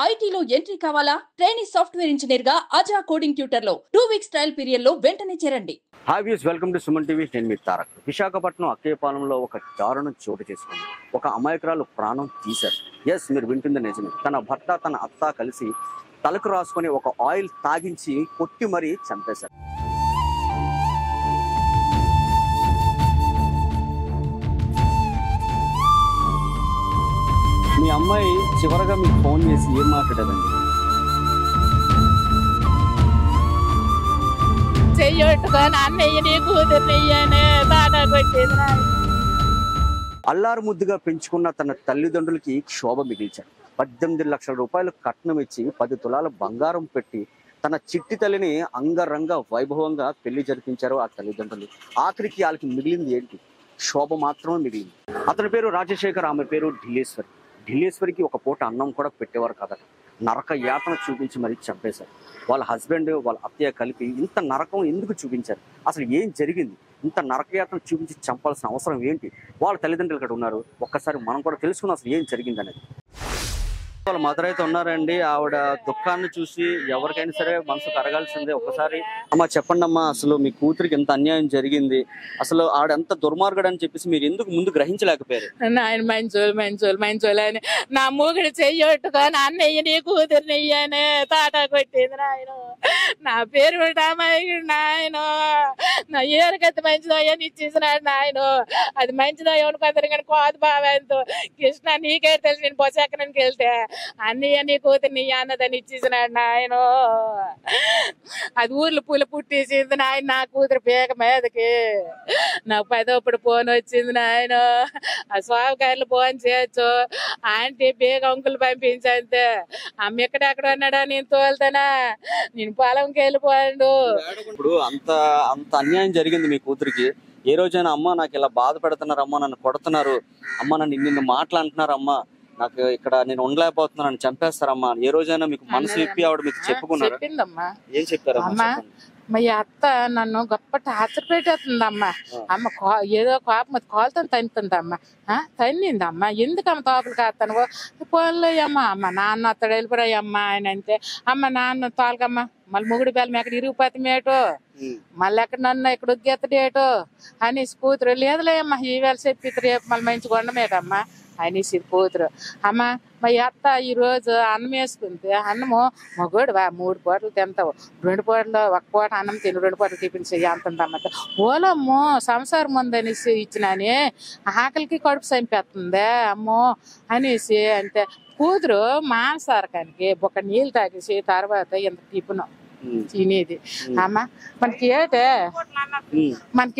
ఐటీలో ఎంట్రీ కావాలా? Training software engineer గా అజా కోడింగ్ ట్యూటర్ లో 2 వీక్స్ ట్రయల్ పీరియడ్ లో వెంటనే చేరండి. Hi views, welcome to Suman TV. నేను మీ తారక్. విశాఖపట్నం అక్కయ్యపాలెంలో ఒక దారుణం చోటు చేసుకుంది. ఒక అమాయకురాలు ప్రాణం తీశారు. ఎస్, మీరు వింటుంది నిజమే. తన భర్త తన అత్త కలిసి తలకు రాసుకొని ఒక ఆయిల్ తాగించి కొట్టి మరీ చంపేశారు. మీ అమ్మాయి చివరగా మీకు ఫోన్ చేసి ఏం మాట్లాడారండి? అల్లారు ముద్దుగా పెంచుకున్న తన తల్లిదండ్రులకి క్షోభ మిగిల్చారు. 18 లక్షల రూపాయలు కట్నం ఇచ్చి 10 తులాల బంగారం పెట్టి తన చిట్టి తల్లిని అంగరంగ వైభవంగా పెళ్లి జరిపించారు ఆ తల్లిదండ్రులు. ఆఖరికి వాళ్ళకి మిగిలింది ఏంటి? క్షోభ మాత్రమే మిగిలింది. అతని పేరు రాజశేఖర్, ఆమె పేరు ఢిల్లీశ్వరి. ఢిల్లీశ్వరికి ఒక పూట అన్నం కూడా పెట్టేవారు కదట. నరక యాతన చూపించి మరీ చంపేశారు. వాళ్ళ హస్బెండ్ వాళ్ళ అత్తయ్య కలిపి ఇంత నరకం ఎందుకు చూపించారు? అసలు ఏం జరిగింది? ఇంత నరకయాతన చూపించి చంపాల్సిన అవసరం ఏంటి? వాళ్ళ తల్లిదండ్రులు ఇక్కడ ఉన్నారు. ఒక్కసారి మనం కూడా తెలుసుకున్నాం అసలు ఏం జరిగింది అనేది. వాళ్ళ మదర్ అయితే ఉన్నారండి. ఆవిడ దుఃఖాన్ని చూసి ఎవరికైనా సరే మనసు కరగాల్సిందే. ఒకసారి అమ్మ చెప్పండి అమ్మా, అసలు మీ కూతురికి ఎంత అన్యాయం జరిగింది? అసలు ఆవిడ ఎంత దుర్మార్గుడు అని చెప్పేసి మీరు ఎందుకు ముందు గ్రహించలేకపోయారు? ఆయన మంచోళ్ళు అని నా మూగుడు చెయ్యొట్టుకొని అన్నయ్య నీ కూతురు నెయ్యని తాటా కొట్టింది నాయన. నా పేరు అమ్మాయి నాయన, నా ఏరుకైతే మంచిదో అని ఇచ్చేసినాడు నాయన. అది మంచిదో ఎవరికొద్దరు కానీ కోత బాబాతో కృష్ణ నీకే తెలిసి నేను పొసెక్కడానికి వెళ్తే అన్నయ్య నీ కూతురు నీ అన్నదని ఇచ్చేసినాడు నాయన. అది ఊర్లో పూల పుట్టేసింది నాయన. నా కూతురు పేక మీదకి నాకు 10 ఫోన్ వచ్చింది నాయన. ఆ స్వామికాయలు ఫోన్ చేయొచ్చు ఆంటీ బేగ అంకులు పంపించంతే. అమ్మ ఎక్కడెక్కడ ఉన్నాడా నేను తోలుతానా, నేను పొలంకి వెళ్ళిపోయాడు. ఇప్పుడు అంత అంత అన్యాయం జరిగింది మీ కూతురికి. ఏ రోజైనా అమ్మ నాకు ఇలా బాధ పెడుతున్నారు, అమ్మ నన్ను కొడుతున్నారు, అమ్మ నన్ను ఇన్ని మాటలు అంటున్నారు, అమ్మ నాకు ఇక్కడ నేను ఉండలేకపోతున్నాను, చంపేస్తారమ్మా, ఏ రోజైనా మీకు మనసు విప్పి ఆవిడ మీకు చెప్పుకున్నారు? చెప్పిందమ్మా. ఏం చెప్పారు? మా అత్త నన్ను గొప్ప టార్చర్ పెట్టేస్తుందమ్మా. అమ్మ ఏదో కోపం కాలుతో తన్నుతుందమ్మా. తన్నిందమ్మా. ఎందుకమ్మ తోపలు కాస్తాను పోలే అమ్మ. అమ్మ నాన్న అత్తడు వెళ్ళిపోయాయమ్మా ఆయన అంటే. అమ్మ నాన్న తోలకమ్మా మళ్ళీ మొగుడు బెల్లం ఎక్కడ ఇరిగిపోతామేటో, మళ్ళీ ఎక్కడ నన్ను ఎక్కడ ఉగ్గెత్తడేటో అనేసి కూతురు లేదులేమ్మా ఈవేళ చెప్పి రేపు మళ్ళీ మంచిగా ఉండమేటమ్మా అనేసి కూతురు. అమ్మ మా అత్త ఈరోజు అన్నం వేసుకుంటే అన్నము మగోడు 3 పూటలు తింటావు, 2 పూటలు 1 పూట అన్నం తిను, 2 పూటలు టిఫిన్ చెయ్యి అంటుందమ్మ. ఓలమ్మో సంసారం ఉందనేసి ఇచ్చినాని ఆకలికి కడుపు చంపేస్తుంది అమ్మో అనేసి అంటే కూతురు మాంసారకానికి ఒక నీళ్ళు తాగేసి తర్వాత ఎంత టిఫిన్ తినేది. అమ్మ మనకి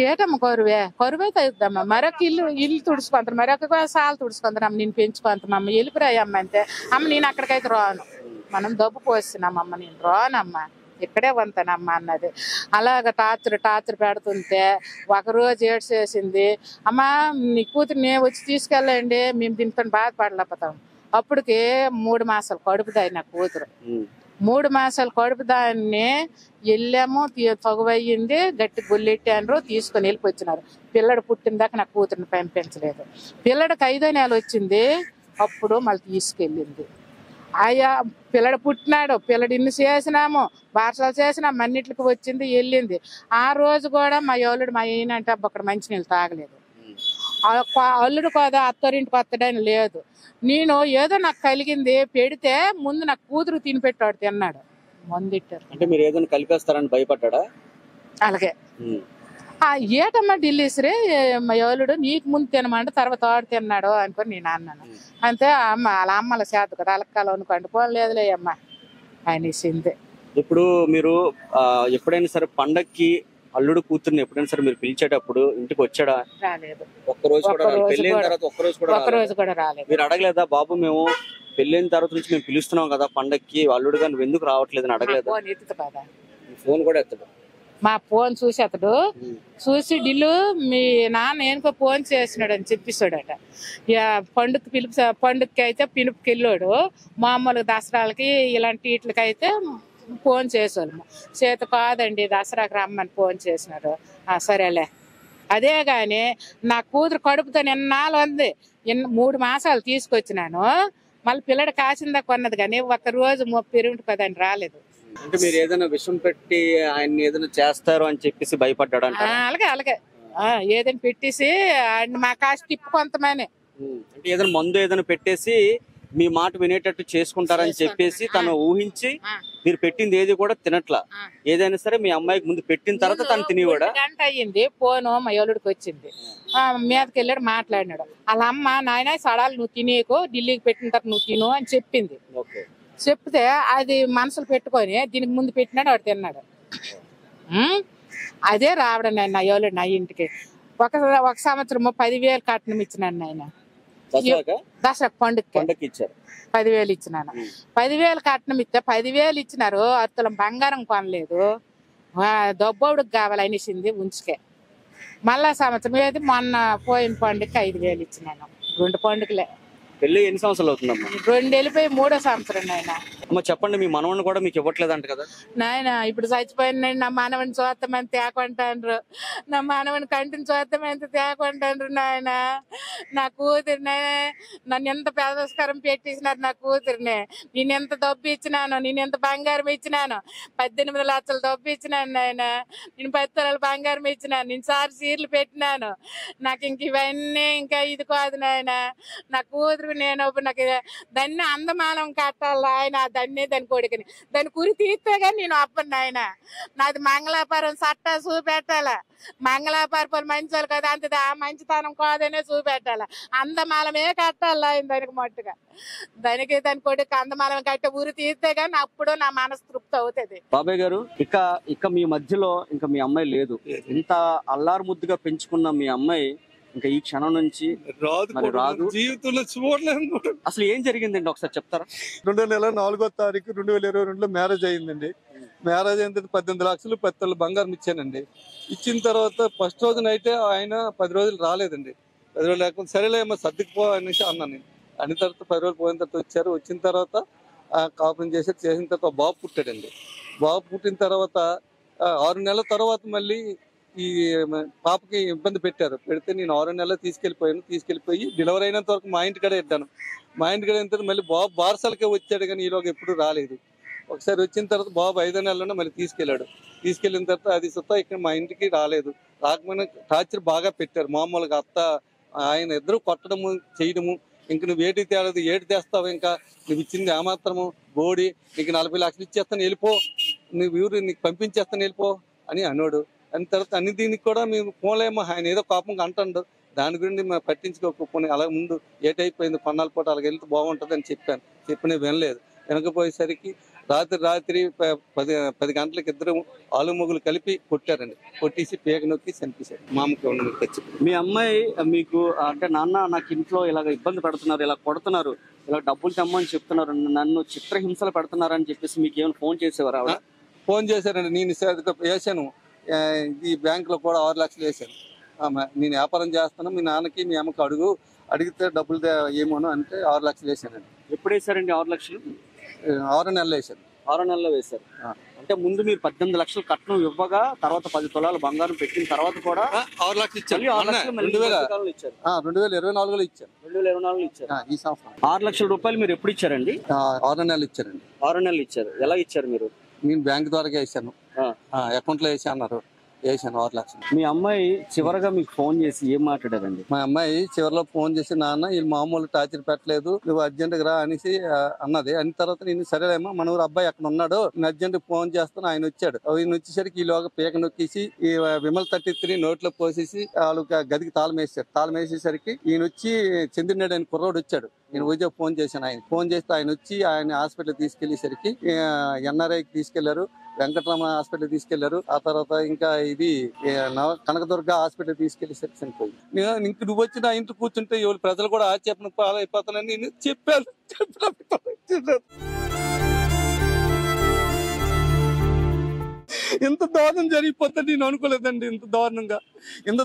ఏటమ్మ కరువే తగ్గుద్దమ్మా. మరొక ఇల్లు తుడుచుకుంటారు, మరొక సాలు తుడుచుకుంటారు. అమ్మ నేను పెంచుకుంటామమ్మ వెళ్ళిపోయాయమ్మ అంటే. అమ్మ నేను అక్కడికైతే రాను, మనం డబ్బు పోస్తున్నామమ్మ, నేను రానమ్మా ఇక్కడే వంతానమ్మ అన్నది. అలాగ టార్చర్ పెడుతుంటే ఒకరోజు ఏడ్చేసింది. అమ్మ నీ కూతురు వచ్చి తీసుకెళ్ళండి, మేము దీనితో బాధపడలేకపోతాం. అప్పటికి 3 మాసాలు కడుపుదాయి నా కూతురు. 3 మాసాలు కడుపుదాన్ని వెళ్ళాము, తగువయ్యింది, గట్టి గుల్లెట్టాను, తీసుకొని వెళ్ళిపోయినారు. పిల్లడు పుట్టిన దాకా నా కూతురిని పంపించలేదు. పిల్లడికి 5వ నెల వచ్చింది, అప్పుడు మళ్ళీ తీసుకెళ్ళింది. అయ్యా పిల్లడు పుట్టినాడు, పిల్లడు ఇన్ని చేసినాము, బార్సాలు చేసినాము, అన్నిటికి వచ్చింది వెళ్ళింది. ఆ రోజు కూడా మా అల్లుడు మా అయినంటే అక్కడ మంచినీళ్ళు తాగలేదు. అల్లుడు కదా అత్తరింటికి వస్తాడని లేదు. నేను ఏదో నాకు కలిగింది పెడితే ముందు నాకు కూతురు తినిపెట్టాడు, తిన్నాడు. మందిట్టారు అంటే మీరు ఏదైనా కలిపేస్తారని భయపడ్డా? అలాగే ఏటమ్మా ఢిల్లీశ్రీ మా అల్లుడు నీకు ముందు తినమంటే తర్వాత ఆడు తిన్నాడు అనుకొని నేను అన్నాను. అంతే అమ్మ వాళ్ళ అమ్మల చేత కదా అలక్కాలు అనుకోండి పోలేదులే అమ్మ అనేసింది. ఇప్పుడు మీరు ఎప్పుడైనా సరే పండక్కి అల్లుడు కూతుర్ని ఎప్పుడైనా సరే మీరు పిలిచేటప్పుడు ఇంటికి వచ్చాడా? రాలేదు. ఒక్కరోజు కూడా రాలేదు. మీరు అడగలేదా, బాబు మేము పెళ్ళైన తర్వాత నుంచి మేము పిలుస్తున్నాం కదా పండక్కి, అల్లుడు గారు ఎందుకు రావట్లేదు అని అడగలేదా? ఫోన్ కూడా ఎత్తడు. మా ఫోన్ చూసి అతడు చూసి ఢిల్లు మీ నాన్న ఏనుకో ఫోన్ చేసినాడు అని చెప్పిస్తాడట. పండుగకి అయితే పిలుపుకి వెళ్ళాడు. మామూలుగా దసరాలకి ఇలాంటి వీటికి అయితే ఫోన్ చేసేవాళ్ళము. చేత కాదండి దసరాకి రమ్మని ఫోన్ చేసినారు. సరేలే. అదే గాని నా కూతురు కడుపుతో ఎన్నాళ్ళు ఉంది, 3 మాసాలు తీసుకొచ్చినాను. మళ్ళీ పిల్లడు కాసిందా కొన్నది కానీ ఒక్క రోజు పెరుగుంటు కదని రాలేదు. అంటే మీరు ఏదైనా విషం పెట్టి ఆయన ఏదైనా చేస్తారు అని చెప్పేసి భయపడ్డాడు అంట. అలాగే అలాగే ఏదైనా పెట్టేసి ఆయన మా కాస్ట్ తిప్పు కొంతమని అంటే ఏదైనా మందు ఏదైనా పెట్టేసి మీ మాట వినేటట్టు చేసుకుంటారని చెప్పేసి తను ఊహించి మీరు పెట్టింది ఏది కూడా తినట్లా. ఏదైనా సరే మీ అమ్మాయికి ముందు పెట్టిన తర్వాత తను తినేవాడా? గంట అయ్యింది ఫోను మా ఎవరుడికి వచ్చింది, మీదకి వెళ్ళాడు మాట్లాడినాడు. వాళ్ళ అమ్మ నాయన సడాలు నువ్వు తినేకు ఢిల్లీకి పెట్టిన తర్వాత నువ్వు తిను అని చెప్పింది. చెప్తే అది మనసులు పెట్టుకొని దీనికి ముందు పెట్టినాడు, వాడు తిన్నాడు. అదే రావడం నాయన నా ఎవరు నా ఇంటికి ఒక సంవత్సరం 10,000 కట్నం ఇచ్చినాను నాయన. దసరా పండుగకి ఇచ్చారు 10,000 ఇచ్చినాను. 10,000 కట్నం ఇస్తే 10,000 ఇచ్చినారు, అర్థం బంగారం కొనలేదు. దొబ్బవుడికి కావాలనేసింది ఉంచుకే. మళ్ళా సంవత్సరం ఏది మొన్న పోయిన పండుగకి 5,000 ఇచ్చినాను. 2 పండుగలే. పెళ్లి ఎన్ని సంవత్సరాలు అవుతుందమ్మా? 2 వెళ్ళిపోయి 3వ సంవత్సరం నాయన. అమ్మ చెప్పండి, మీ మనవని కూడా మీకు ఇవ్వట్లేదంట కదా? నాయన ఇప్పుడు చచ్చిపోయిన నా మనవని చూస్తామని తేకుంటాండ్రు, నా మనవని కంటిని చూస్తామని తేకుంటాండ్రు నాయన. నా కూతురినే నన్ను ఎంత పేదస్కారం పెట్టేసినారు. నా కూతురినే నేను ఎంత డబ్బు ఇచ్చినాను, నేను ఎంత బంగారం ఇచ్చినాను. 18 లక్షలు డబ్బు ఇచ్చినాను నాయన. నేను 10 తులాల బంగారం ఇచ్చినాను. నేను సారి సీర్లు పెట్టినాను. నాకు ఇంక ఇవన్నీ ఇంకా ఇది కాదు నాయన. నా కూతురు నేను నాకు దాన్ని అందమానం కట్టాలి ఆయన, దాన్ని దాని కొడుకుని దాని కురి తీస్తే కానీ నేను అప్పను ఆయన. నాది మంగళాపురం సట్టా చూపెట్టాల. మంగళాపురం మంచోళ్ళు కదా, అంత ఆ మంచితనం కాదనే చూపెట్టాల. అందమాలమే కట్టాలి ఆయన దానికి మట్టుగా. దానికి దాని కొడుకు అందమాలం కట్టే ఊరి తీస్తే కానీ అప్పుడు నా మనసు తృప్తి అవుతుంది. బాబాయ్ గారు, ఇక మీ మధ్యలో ఇంకా మీ అమ్మాయి లేదు. ఇంత అల్లారు ముద్దుగా పెంచుకున్న మీ అమ్మాయి ఇంకా ఈ క్షణం నుంచి రాదు, జీవితంలో చూడలేము. అసలు ఏం జరిగిందండి ఒకసారి చెప్తారా? 2వ నెల 4వ తారీఖు 2022లో మ్యారేజ్ అయ్యిందండి. మ్యారేజ్ అయిన తర్వాత 18 లక్షలు 10 తులాల బంగారం ఇచ్చానండి. ఇచ్చిన తర్వాత ఫస్ట్ రోజు నైటే ఆయన 10 రోజులు రాలేదండి. 10 రోజులు లేకపోతే సరేలే ఏమో సర్దుకుపో అనేసి అన్నాను నేను. అన్న తర్వాత 10 రోజులు పోయిన తర్వాత వచ్చారు. వచ్చిన తర్వాత కాపురం చేసిన తర్వాత బాబు పుట్టాడండి. బాబు పుట్టిన తర్వాత 6 నెలల తర్వాత మళ్ళీ ఈ పాపకి ఇబ్బంది పెడితే నేను 6 నెలలు తీసుకెళ్లిపోయి డెలివరీ అయినంత వరకు మా ఇంటికాడ ఇద్దాను. మా ఇంటికాడ అయిన తర్వాత మళ్ళీ బాబు బార్సలకే వచ్చాడు కానీ ఈలోగా ఎప్పుడు రాలేదు. ఒకసారి వచ్చిన తర్వాత బాబు 5వ నెలలోనే మళ్ళీ తీసుకెళ్ళిన తర్వాత అది సుత్తా ఇక్కడ మా ఇంటికి రాలేదు. రాకపోయినా టార్చర్ బాగా పెట్టారు. మామూలుగా అత్త ఆయన ఇద్దరు కొట్టడము చేయడము. ఇంక నువ్వు ఏటి తెస్తావు, ఇంకా నువ్వు ఇచ్చింది ఏమాత్రము బోడి, నీకు 40 లక్షలు ఇచ్చేస్తాను వెళ్ళిపో, నీకు పంపించేస్తాను వెళ్ళిపో అని అన్నాడు. అని తర్వాత అన్ని దీనికి కూడా మేము పోలేమో, ఆయన ఏదో కోపంగా అంటాడు. దాని గురించి మేము పట్టించుకోకపోయి అలా ముందు ఏటైపోయింది కొన్నాళ్ళ పూట అలాగ వెళ్తే బాగుంటుంది అని చెప్పిన వినలేదు. వెనకపోయేసరికి రాత్రి 10 గంటలకు ఇద్దరు ఆలు మొగులు కలిపి కొట్టారండి. కొట్టేసి పేక నొక్కి చంపేశారు. మామకి తెచ్చి మీ అమ్మాయి మీకు అంటే నాన్న నాకు ఇంట్లో ఇలాగ ఇబ్బంది పెడుతున్నారు, ఇలా కొడుతున్నారు, ఇలా డబ్బులు తెమ్మని చెప్తున్నారు, నన్ను చిత్రహింసలు పెడుతున్నారు అని చెప్పేసి మీకు ఏమైనా ఫోన్ చేసేవారు? ఆవిడ ఫోన్ చేశారండి. నేను వేసాను, ఈ బ్యాంకులో కూడా 6 లక్షలు వేసాను. నేను వ్యాపారం చేస్తాను, మీ నాన్నకి మీ అమ్మకి అడిగితే డబ్బులు ఏమోను అంటే 6 లక్షలు వేసానండి. ఎప్పుడు వేసారండి 6 లక్షలు? 6 నెలలు వేసాను. 6 నెలల్లో వేశారు. అంటే ముందు మీరు 18 లక్షలు కట్నం ఇవ్వగా తర్వాత 10 తులాలు బంగారం పెట్టిన తర్వాత కూడా 6 లక్షలు ఇచ్చారు. 2024లో ఇచ్చారు. 2024లో ఇచ్చారు. 2024లో ఇచ్చారు. ఈ సంవత్సరం 6 లక్షల రూపాయలు మీరు ఎప్పుడు ఇచ్చారండి? 6 నెలలు ఇచ్చారండి. 6 నెలలు ఇచ్చారు. ఎలా ఇచ్చారు మీరు? నేను బ్యాంక్ ద్వారా వేసాను, అకౌంట్ లో వేసి అన్నారు, వేసాను 6 లక్షలు. మీ అమ్మాయి చివరగా మీకు ఫోన్ చేసి ఏం మాట్లాడారండి? మా అమ్మాయి చివరిలో ఫోన్ చేసి, నాన్న వీళ్ళు మామూలు టార్చర్ పెట్టలేదు, నువ్వు అర్జెంట్ రా అనేసి అన్నది. అన్న తర్వాత నేను సరేలేమో మన ఊరు అబ్బాయి అక్కడ ఉన్నాడు, నేను అర్జెంట్ ఫోన్ చేస్తాను. ఆయన వచ్చాడు. ఆయన వచ్చేసరికి ఈలోగా పీక నొక్కేసి ఈ విమల్ 33 నోట్లో పోసేసి వాళ్ళు గదికి తాళం వేసారు. తాళం వేసేసరికి ఈయన వచ్చి చంద్రనాయుడు ఆయన కుర్రోడు వచ్చాడు. నేను వైజాగ్ ఫోన్ చేశాను. ఆయన ఫోన్ చేస్తే ఆయన వచ్చి ఆయన హాస్పిటల్ తీసుకెళ్లేసరికి ఎన్ఆర్ఐకి తీసుకెళ్లారు, వెంకటరమణ హాస్పిటల్ తీసుకెళ్లారు. ఆ తర్వాత ఇంకా ఇది కనకదుర్గ హాస్పిటల్ తీసుకెళ్లేసరికి చనిపోయింది. ఇంక నువ్వు వచ్చి నా ఇంటి కూర్చుంటే ఎవరు ప్రజలు కూడా ఆశ్చర్యం పాలైపోతానని నేను చెప్పాను. ఇంత దారుణం జరిగిపోతుంది నేను అనుకోలేదండి. ఇంత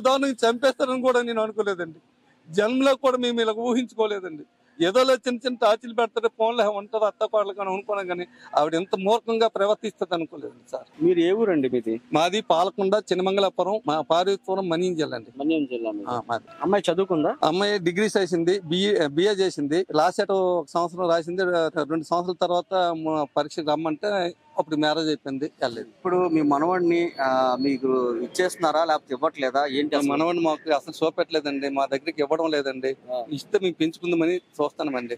దారుణంగా చంపేస్తారని కూడా నేను అనుకోలేదండి. జన్మలో కూడా మేము ఇలా ఊహించుకోలేదండి. ఏదో చిన్న చిన్న టార్చీలు పెడతారు, ఫోన్లో ఉంటుంది అత్త కోడలు కానీ అనుకున్నాం, కానీ ఆవిడ ఎంత మూర్ఖంగా ప్రవర్తిస్తుంది అనుకోలేదు సార్. మీరు ఏ ఊరండి మీది? మాది పాలకొండ, చిన్నమంగళాపురం, మా పార్వతీపురం, మన్యం జిల్లా అండి. మన్యం జిల్లా మీది. మాది. అమ్మాయి చదువుకుందా? అమ్మాయి డిగ్రీ చేసింది, బిఏ చేసింది. లాస్ట్ 1 సంవత్సరం రాసింది. 2 సంవత్సరాల తర్వాత పరీక్ష రమ్మంటే అప్పుడు మ్యారేజ్ అయిపోయింది, వెళ్ళలేదు. ఇప్పుడు మీ మనవాడిని మీకు ఇచ్చేస్తున్నారా లేకపోతే ఇవ్వట్లేదా ఏంటి? మనవాడిని మాకు అసలు చూపెట్టలేదండి, మా దగ్గరికి ఇవ్వడం లేదండి. ఇస్తే మేము పెంచుకుందామని చూస్తామండి.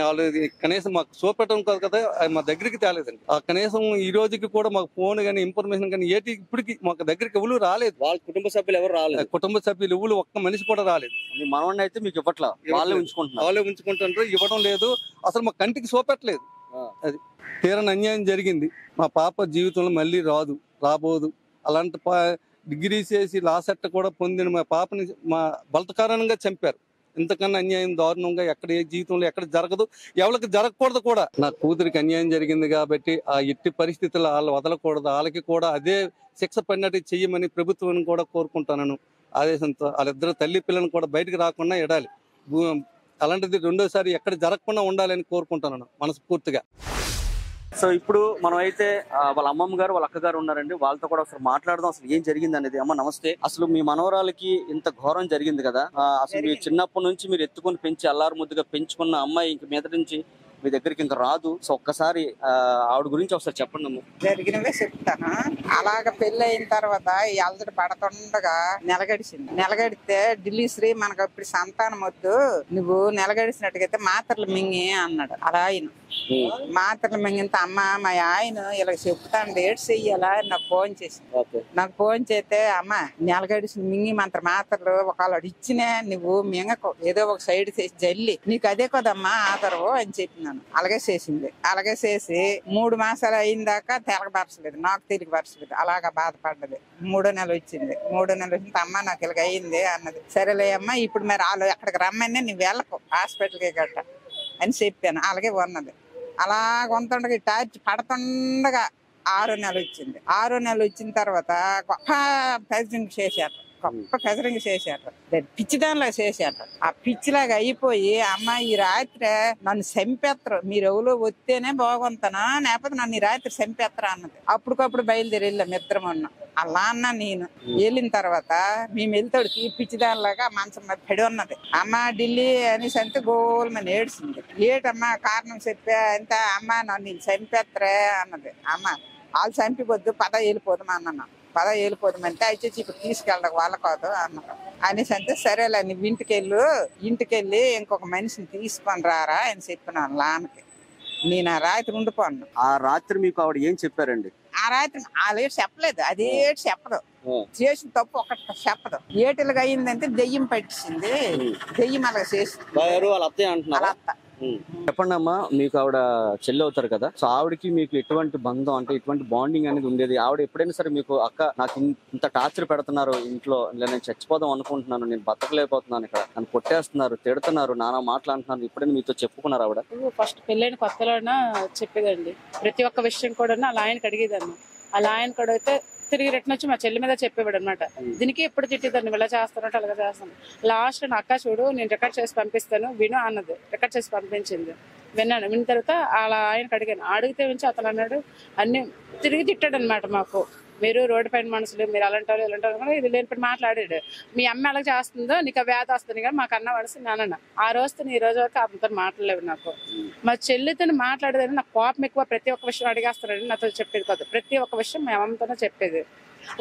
వాళ్ళు కనీసం మాకు చూపెట్టడం కాదు కదా, మా దగ్గరికి తేలేదండి. కనీసం ఈ రోజుకి కూడా మాకు ఫోన్ కానీ ఇన్ఫర్మేషన్ కానీ ఏటి ఇప్పటికి మాకు దగ్గరికి ఎవరు రాలేదు. వాళ్ళ కుటుంబ సభ్యులు ఎవరు రాలేదు? కుటుంబ సభ్యులు ఎవరు ఒక్క మనిషి కూడా రాలేదు. మీ మనవాడిని అయితే మీకు ఇవ్వట్లా, వాళ్ళే ఉంచుకుంటున్నారు. ఇవ్వడం లేదు, అసలు మా కంటికి చూపెట్టలేదు. అది తీరని అన్యాయం జరిగింది. మా పాప జీవితంలో మళ్ళీ రాబోదు. అలాంటి డిగ్రీ చేసి లాసెట్ కూడా పొందిన మా పాపని మా బలత్కారణంగా చంపారు. ఇంతకన్నా అన్యాయం దారుణంగా ఎక్కడ ఏ జీవితంలో ఎక్కడ జరగదు, ఎవరికి జరగకూడదు కూడా. నా కూతురికి అన్యాయం జరిగింది కాబట్టి ఆ ఎట్టి పరిస్థితుల్లో వాళ్ళు వదలకూడదు. వాళ్ళకి కూడా అదే శిక్ష పడినట్టు చెయ్యమని ప్రభుత్వాన్ని కూడా కోరుకుంటాను. ఆదేశంతో వాళ్ళిద్దరు తల్లి పిల్లలను కూడా బయటకు రాకుండా ఎడాలి. అలాంటిది రెండోసారి ఎక్కడ జరగకుండా ఉండాలని కోరుకుంటున్నాను మనస్ఫూర్తిగా. సో ఇప్పుడు మనం అయితే వాళ్ళ అమ్మమ్మ గారు వాళ్ళ అక్కగారు ఉన్నారండి, వాళ్ళతో కూడా అసలు మాట్లాడదాం అసలు ఏం జరిగింది అనేది. అమ్మ నమస్తే. అసలు మీ మనవరాలకి ఇంత ఘోరం జరిగింది కదా, అసలు మీ చిన్నప్పటి నుంచి మీరు ఎత్తుకొని పెంచి అల్లారు ముద్దుగా పెంచుకున్న అమ్మాయి ఇంక మీద నుంచి మీ దగ్గరికి ఇంకా రాదు. సో ఒక్కసారి ఆవిడ గురించి ఒకసారి చెప్పండి అమ్మ. జరిగినవే చెప్తాను. అలాగ పెళ్లి అయిన తర్వాత ఈ అలజడి పడతుండగా నెలగడితే ఢిల్లీ శ్రీ మనకు ఇప్పుడు సంతానం వద్దు, నువ్వు నెలగడిసినట్టుగైతే మాత్రలు మింగి అన్నాడు. అలా ఆయన మాత్రలు మింగితే అమ్మ మా ఆయన ఇలా చెప్తాను డేట్ చెయ్యాలా నాకు ఫోన్ చేసి, నాకు ఫోన్ చేస్తే అమ్మ నెలగడిసిన మింగి మాత్రలు ఒకవేళ ఇచ్చినా నువ్వు మింగకు, ఏదో ఒక సైడ్ చేసి జల్లి నీకు అదే కదమ్మా ఆదరవు అని చెప్పినాను. అలాగే చేసింది. అలాగే చేసి 3 మాసాలు అయిన దాకా తెలగపరచలేదు, నాకు తెలియపరచలేదు. అలాగా బాధపడ్డది. 3వ నెల వచ్చింది. 3వ నెల వచ్చింది. అమ్మ నాకు ఇలాగ అయింది అన్నది. సరేలే అమ్మ ఇప్పుడు మరి వాళ్ళు ఎక్కడికి రమ్మని నువ్వు వెళ్ళకు హాస్పిటల్కి గట్ట అని చెప్పాను. అలాగే ఉన్నది. అలాగ ఉంటుండగా టార్చ్ పడుతుండగా 6వ నెల వచ్చింది. 6వ నెల వచ్చిన తర్వాత గొప్ప ప్రెసిడెంట్ చేశారు, గొప్ప ప్రెసిడెంట్ చేశారు, పిచ్చిదానిలాగా చేశారు. ఆ పిచ్చిలాగా అయిపోయి అమ్మ ఈ రాత్రి నన్ను చంపేస్తారు, మీరు ఎవరో వస్తేనే బాగుంటానా లేకపోతే నన్ను ఈ రాత్రి చంపేస్తారు అన్నది. అప్పటికప్పుడు బయలుదేరి వెళ్ళాం ఇద్దరం ఉన్నాం. అలా అన్నా నేను వెళ్ళిన తర్వాత మేము వెళ్తాడికి పిచ్చిదానిలాగా మంచం మీద పడి ఉన్నది. అమ్మ ఢిల్లీ అనేసి అంటే గోల్మని ఏడ్చింది. ఏటమ్మా కారణం చెప్పా అంటే అమ్మ నన్ను చంపేస్తారే అన్నది. అమ్మ వాళ్ళు చంపిపోద్దు పద వెళ్ళిపోదాం అన్నాను. పద వెళ్ళిపోదామంటే అయితే ఇప్పుడు తీసుకెళ్ళక వాళ్ళ కాదు అన్నారు. అనేసి అంటే సరేలే నువ్వు ఇంటికెళ్ళి ఇంకొక మనిషిని తీసుకొని రారా అని చెప్పినాను లానకి. నేను ఆ రాత్రి ఉండిపోను. ఆ రాత్రి మీకు ఆవిడ ఏం చెప్పారండి? ఆ రాత్రి వాళ్ళేటి చెప్పలేదు, అదేటి చెప్పదు, చేసిన తప్పు ఒకటి చెప్పదు. ఏటిలాగా అయిందంటే దెయ్యం పట్టించింది, దెయ్యం అలాగ చేసింది. వాళ్ళ అత్తయ్య అంటున్నారు. అత్త చెప్పండి అమ్మా, మీకు ఆవిడ చెల్లి అవుతారు కదా, సో ఆవిడకి మీకు ఎటువంటి బంధం అంటే ఎటువంటి బాండింగ్ అనేది ఉండేది? ఆవిడ ఎప్పుడైనా సరే మీకు అక్క నాకు ఇంత టార్చర్ పెడుతున్నారు ఇంట్లో, ఇలా నేను చచ్చిపోదాం అనుకుంటున్నాను, నేను బతకలేకపోతున్నాను, ఇక్కడ నన్ను కొట్టేస్తున్నారు, తిడుతున్నారు, నానా మాట్లాడుతున్నారు, ఎప్పుడైనా మీతో చెప్పుకున్నారు ఆవిడ? ఫస్ట్ పెళ్ళైన కొత్తలోనా చెప్పేదండి, ప్రతి ఒక్క విషయం కూడా అలా ఆయనకి అడిగేదాన్ని. అలా ఆయన అడిగితే తిరిగి రిటర్న్ వచ్చి మా చెల్లి మీద చెప్పేవాడు అనమాట. దీనికి ఎప్పుడు తిట్టేదాన్ని, ఇలా చేస్తానంటే అలాగే చేస్తాను. లాస్ట్ నా అక్క చూడు నేను రికార్డ్ చేసి పంపిస్తాను విను అన్నది. రికార్డ్ చేసి పంపించింది, విన్నాను. విన్న తర్వాత అలా ఆయనకు అడిగాను. అడిగితే నుంచి అతను అన్నాడు అన్ని తిరిగి తిట్టాడు అనమాట. మాకు మీరు రోడ్డు పైన మనుషులు, మీరు అలాంటి వాళ్ళు ఇలాంటి వాళ్ళు ఇది లేని మాట్లాడాడు. మీ అమ్మ ఎలా చేస్తుందో నీకు వ్యాధి వస్తుంది కానీ మాకు అన్న వలసి నాన్న. ఆ రోజుతో ఈ రోజు వరకు అతనితో మాట్లాడలేవు. నాకు మా చెల్లితో మాట్లాడేదని నాకు కోపం ఎక్కువ. ప్రతి ఒక్క విషయం అడిగేస్తారని నాతో చెప్పేది కాదు, ప్రతి ఒక్క విషయం మా అమ్మతోనే చెప్పేది.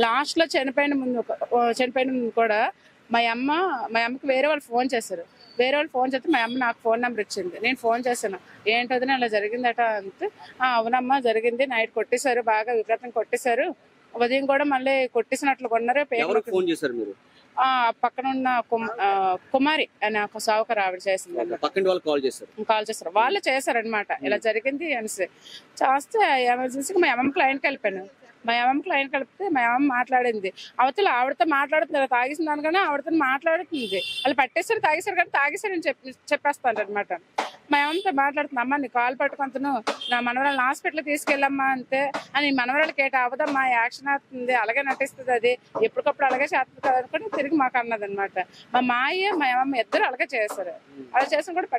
లాస్ట్ లో చనిపోయిన ముందు కూడా మా అమ్మకి వేరే వాళ్ళు ఫోన్ చేశారు. వేరే వాళ్ళు ఫోన్ చేస్తే మా అమ్మ నాకు ఫోన్ నెంబర్ ఇచ్చింది. నేను ఫోన్ చేశాను, ఏంటది అలా జరిగిందట అంటే అవునమ్మా జరిగింది, నైట్ కొట్టేశారు, బాగా విపరీతంగా కొట్టేశారు, ఉదయం కూడా మళ్ళీ కొట్టేసినట్లు కొన్నారు. ఫోన్ చేశారు మీరు? పక్కన ఉన్న కుమారి అని ఒక సావుకర్ ఆవిడ చేసింది. కాల్ చేశారు, వాళ్ళు చేశారనమాట. ఇలా జరిగింది అనేసి చేస్తే ఎమర్జెన్సీగా మా అమ్మకి లైన్కి వెళ్ళిపోయాను. మా అమ్మకి లైన్ కలిపితే మా అమ్మ మాట్లాడింది. అవతల ఆవిడతో మాట్లాడుతుంది, ఇలా తాగేసింది అనగానే ఆవిడతో మాట్లాడుతుంది. వాళ్ళు పట్టేసారు తాగేశారు కానీ తాగేశారని చెప్పేస్తాను అనమాట. మా అమ్మతో మాట్లాడుతున్నా, అమ్మ నీ కాలు పట్టుకుంటును నా మనవరాలను హాస్పిటల్ తీసుకెళ్ళమ్మా అంతే అని. మనవరాలకి ఏట అవదమ్మా, యాక్షన్ అవుతుంది, అలాగే నటిస్తుంది, అది ఎప్పటికప్పుడు అలాగే చేస్తుంది కదా అనుకుని తిరిగి మాకు అన్నది అనమాట. మా మాయ మా అమ్మ ఇద్దరు అలాగే చేస్తారు. అలా చేసిన కూడా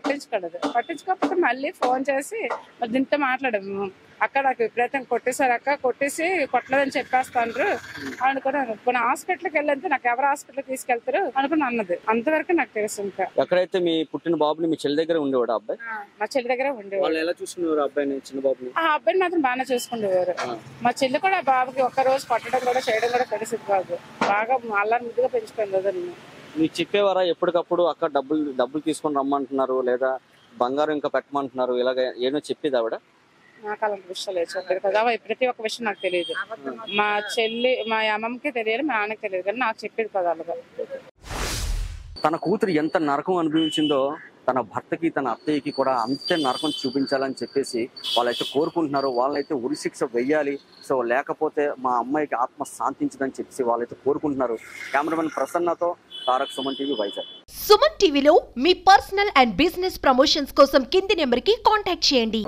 పట్టించుకోకపోతే మళ్ళీ ఫోన్ చేసి దీంతో మాట్లాడాము. అక్క నాకు విపరీతంగా కొట్టేశారు అక్క, కొట్టేసి కొట్టలేదని చెప్పేస్తాను అనుకున్నాను. కొన్ని హాస్పిటల్కి వెళ్ళంటే నాకు ఎవరు హాస్పిటల్కి తీసుకెళ్తారు అనుకుని అన్నది. అంతవరకు నాకు తెలుసు. ఇంకా ఎక్కడైతే మీ పుట్టిన బాబుని మీ చెల్లి దగ్గర ఉండేవాడు అబ్బాయి? మా చెల్లి దగ్గర ఉండేవాడు. ఎలా చూసుకునేవారు అబ్బాయిని, చిన్న బాబుని? ఆ అబ్బాయిని మాత్రం బాగానే చూసుకునేవారు. మా చెల్లి కూడా బాబుకి ఒక్క రోజు కొట్టడం కూడా చేయడం కూడా తెలిసింది కాదు. బాగా అల్లారి ముద్దుగా పెంచుకుంది వదిలి. మీకు చెప్పేవారా ఎప్పటికప్పుడు అక్క డబ్బులు తీసుకొని రమ్మంటున్నారు, లేదా బంగారం ఇంకా పెట్టమంటున్నారు, ఇలాగ ఏమో చెప్పేది ఆవిడ? నాకు అలాంటి విషయాలు చెప్పలేదు కదా, ప్రతి ఒక్క విషయం నాకు తెలియదు. మా చెల్లి మా అమ్మమ్మకి తెలియదు, మా నాన్నకి తెలియదు, కానీ నాకు చెప్పేది కదా అలాగా. తన కూతురు ఎంత నరకం అనుభవించిందో తన భర్తకి తన అత్తయ్యకి కూడా అంతే నరకం చూపించాలని చెప్పేసి వాళ్ళైతే కోరుకుంటున్నారు. వాళ్ళైతే ఉరిశిక్ష వెయ్యాలి, సో లేకపోతే మా అమ్మాయికి ఆత్మ శాంతించదని చెప్పేసి వాళ్ళైతే కోరుకుంటున్నారు. కెమెరామెన్ ప్రసన్నతో తారక్, సుమన్ టీవీ, వైజాగ్. సుమన్ టీవీలో మీ పర్సనల్ అండ్ బిజినెస్ ప్రమోషన్స్ కోసం కింది నెంబర్కి కాంటాక్ట్ చేయండి.